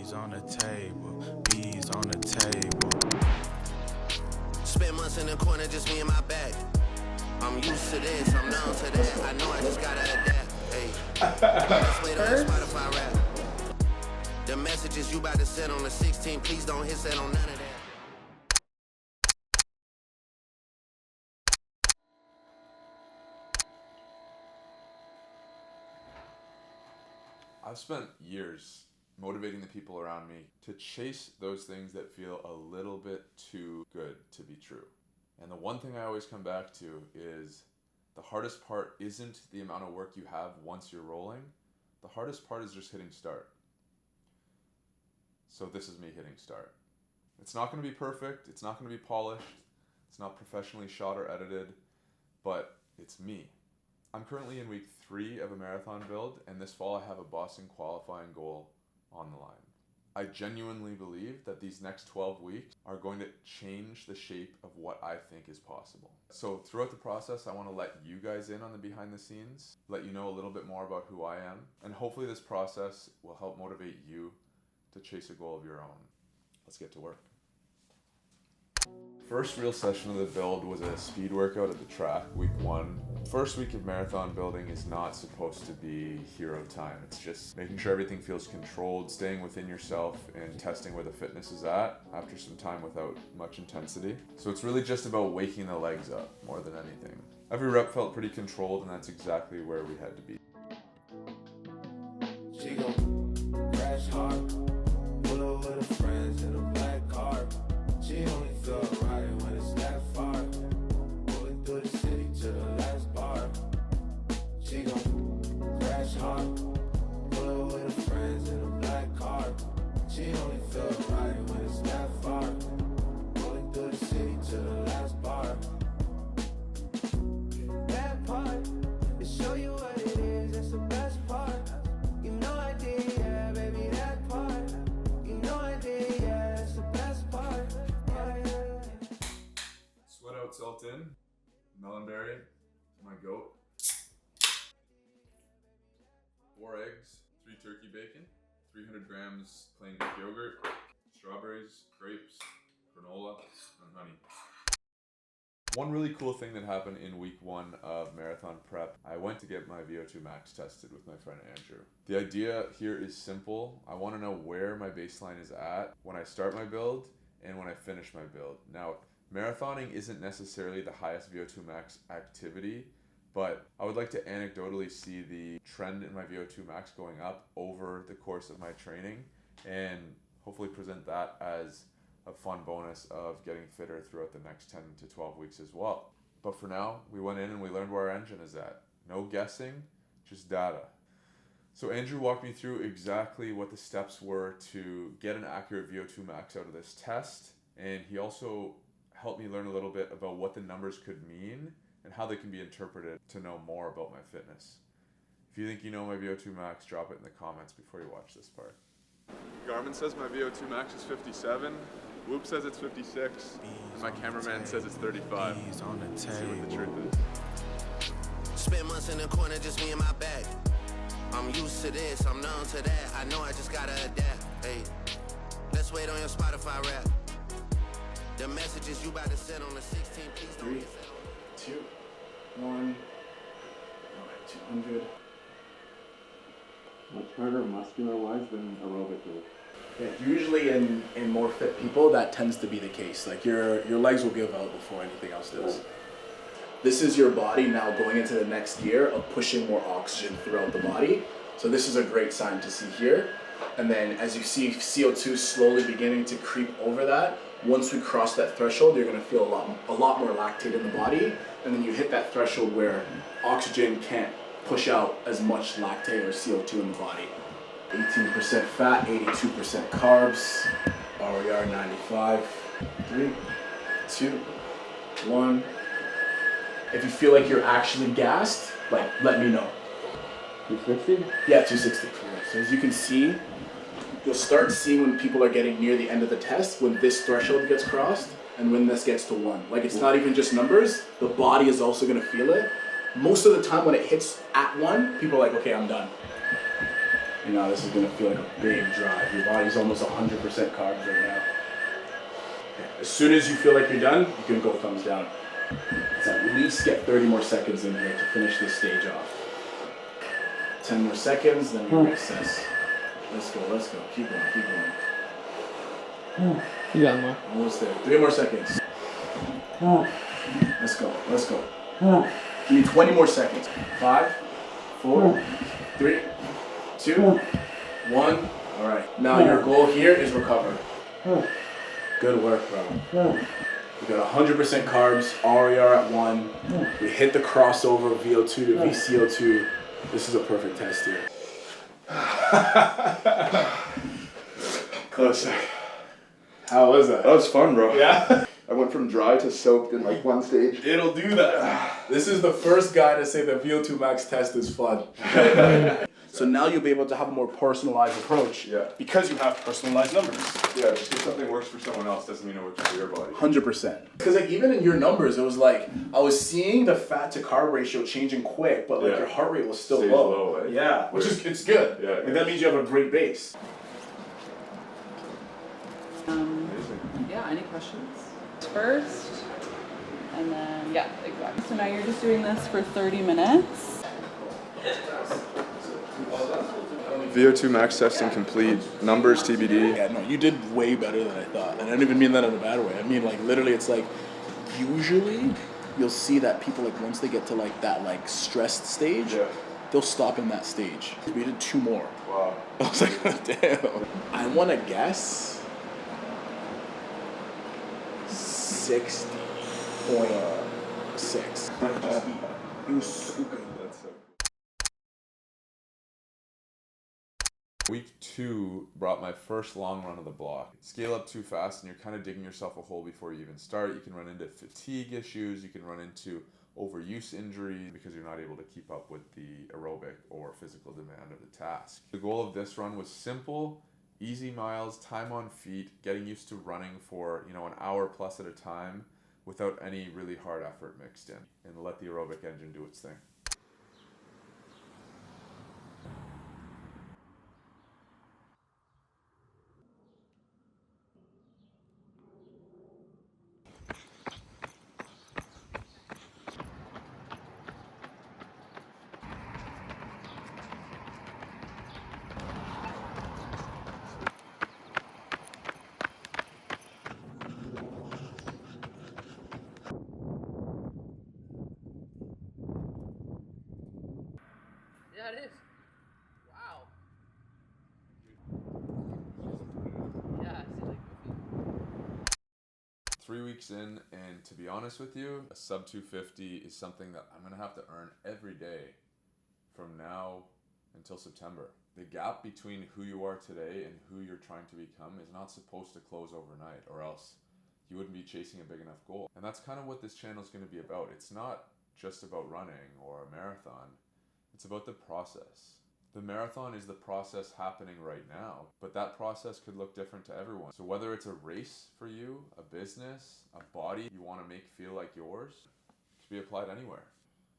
B's on the table, B's on the table. Spent months in the corner, just me and my bag. I'm used to this, I'm known to that. I know I just gotta adapt. Hey, let's wait on the Spotify rap. The messages you about to send on the 16, please don't hit that on none of that. I've spent years motivating the people around me to chase those things that feel a little bit too good to be true. And the one thing I always come back to is the hardest part isn't the amount of work you have once you're rolling. The hardest part is just hitting start. So this is me hitting start. It's not going to be perfect. It's not going to be polished. It's not professionally shot or edited, but it's me. I'm currently in week 3 of a marathon build, and this fall I have a Boston qualifying goal on the line. I genuinely believe that these next 12 weeks are going to change the shape of what I think is possible. So throughout the process, I want to let you guys in on the behind the scenes, let you know a little bit more about who I am, and hopefully this process will help motivate you to chase a goal of your own. Let's get to work. First real session of the build was a speed workout at the track, week 1. First week of marathon building is not supposed to be hero time. It's just making sure everything feels controlled, staying within yourself, and testing where the fitness is at after some time without much intensity. So it's really just about waking the legs up more than anything. Every rep felt pretty controlled, and that's exactly where we had to be. She gon' crash hard, pull over the friends in a black car. She only feel right when it's that far. Moving through the city to the last bar. She gon' crash hard, pull over the friends in a black car. She only feel right when it's that far. Moving through the city to the last bar. That part, to show you what it is, that's the best part. You know I did, yeah, baby, that part. You know I did, yeah, that's the best part. Sweat out Sultan, melonberry, my goat. 4 eggs, 3 turkey bacon, 300 grams plain Greek yogurt, strawberries, grapes, granola, and honey. One really cool thing that happened in week 1 of marathon prep, I went to get my VO2 max tested with my friend Andrew. The idea here is simple. I want to know where my baseline is at when I start my build and when I finish my build. Now, marathoning isn't necessarily the highest VO2 max activity, but I would like to anecdotally see the trend in my VO2 max going up over the course of my training and hopefully present that as a fun bonus of getting fitter throughout the next 10 to 12 weeks as well. But for now, we went in and we learned where our engine is at. No guessing, just data. So Andrew walked me through exactly what the steps were to get an accurate VO2 max out of this test, and he also helped me learn a little bit about what the numbers could mean and how they can be interpreted to know more about my fitness. If you think you know my VO2 max, drop it in the comments before you watch this part. Garmin says my VO2 max is 57, Whoop says it's 56, and my cameraman says it's 35. Let's see what the truth is. Spent months in the corner, just me and my bag. I'm used to this, I'm known to that. I know I just gotta adapt. Hey, let's wait on your Spotify rap. The messages you about to send on the 16, please don't 3, miss it. 2, 1. All right, 200. Much harder muscular-wise than aerobically. Yeah, usually in more fit people, that tends to be the case. Like your legs will give out before anything else does. This is your body now going into the next gear of pushing more oxygen throughout the body. So this is a great sign to see here. And then as you see CO2 slowly beginning to creep over that, once we cross that threshold, you're gonna feel a lot more lactate in the body. And then you hit that threshold where oxygen can't push out as much lactate or CO2 in the body. 18% fat, 82% carbs, RER 95. 3, 2, 1. If you feel like you're actually gassed, like, let me know. 260? Yeah, 260. So as you can see, you'll start seeing when people are getting near the end of the test, when this threshold gets crossed, and when this gets to 1. Like, it's not even just numbers, the body is also gonna feel it. Most of the time when it hits at 1, people are like, okay, I'm done. And now this is gonna feel like a big drive. Your body's almost 100% carbs right now. Okay. As soon as you feel like you're done, you can go thumbs down. Let's at least get 30 more seconds in here to finish this stage off. 10 more seconds, then we reassess. Let's go, let's go. Keep going, keep going. You got more. Almost there. 3 more seconds. Let's go, let's go. Give me 20 more seconds. 5, 4, 3, 2, 1. All right. Now your goal here is recover. Good work, bro. We got 100% carbs. RER at 1. We hit the crossover VO2 to VCO2. This is a perfect test here. Closer. How was that? That was fun, bro. Yeah? I went from dry to soaked in like one stage. It'll do that. This is the first guy to say the VO2 max test is fun. So now you'll be able to have a more personalized approach. Yeah. Because you have personalized numbers. Yeah, just because something works for someone else doesn't mean it works for your body. 100%. Because like even in your numbers, it was like I was seeing the fat to carb ratio changing quick, but like your heart rate was still Stays low. low, eh? Yeah, which is it's good. Yeah, Like, that means you have a great base. Yeah, any questions? First, and then, yeah, exactly. So now you're just doing this for 30 minutes. VO2 max testing complete. Numbers TBD. Yeah, no, you did way better than I thought. And I don't even mean that in a bad way. I mean like literally it's like usually you'll see that people like once they get to like that like stressed stage, they'll stop in that stage. We did 2 more. Wow. I was like, damn. I wanna guess 60.6. It was so good. That's so cool. Week 2 brought my first long run of the block. Scale up too fast and you're kind of digging yourself a hole before you even start. You can run into fatigue issues. You can run into overuse injury because you're not able to keep up with the aerobic or physical demand of the task. The goal of this run was simple, easy miles, time on feet, getting used to running for, an hour plus at a time without any really hard effort mixed in, and let the aerobic engine do its thing. Yeah, it is. Wow. Yeah, I see like 3 weeks in, and to be honest with you, a sub 250 is something that I'm gonna have to earn every day from now until September. The gap between who you are today and who you're trying to become is not supposed to close overnight, or else you wouldn't be chasing a big enough goal. And that's kind of what this channel is going to be about. It's not just about running or a marathon. It's about the process. The marathon is the process happening right now, but that process could look different to everyone. So whether it's a race for you, a business, a body you want to make feel like yours, it can be applied anywhere.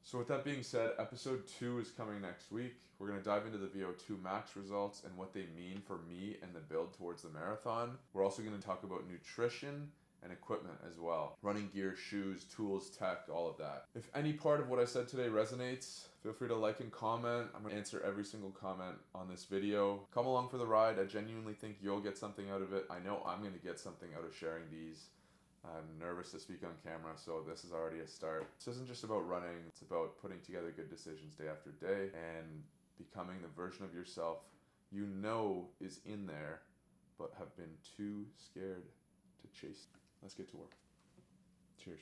So with that being said, episode 2 is coming next week. We're going to dive into the VO2 max results and what they mean for me and the build towards the marathon. We're also going to talk about nutrition and equipment as well. Running gear, shoes, tools, tech, all of that. If any part of what I said today resonates, feel free to like and comment. I'm gonna answer every single comment on this video. Come along for the ride. I genuinely think you'll get something out of it. I know I'm gonna get something out of sharing these. I'm nervous to speak on camera, so this is already a start. This isn't just about running, it's about putting together good decisions day after day and becoming the version of yourself you know is in there, but have been too scared to chase. Let's get to work. Cheers.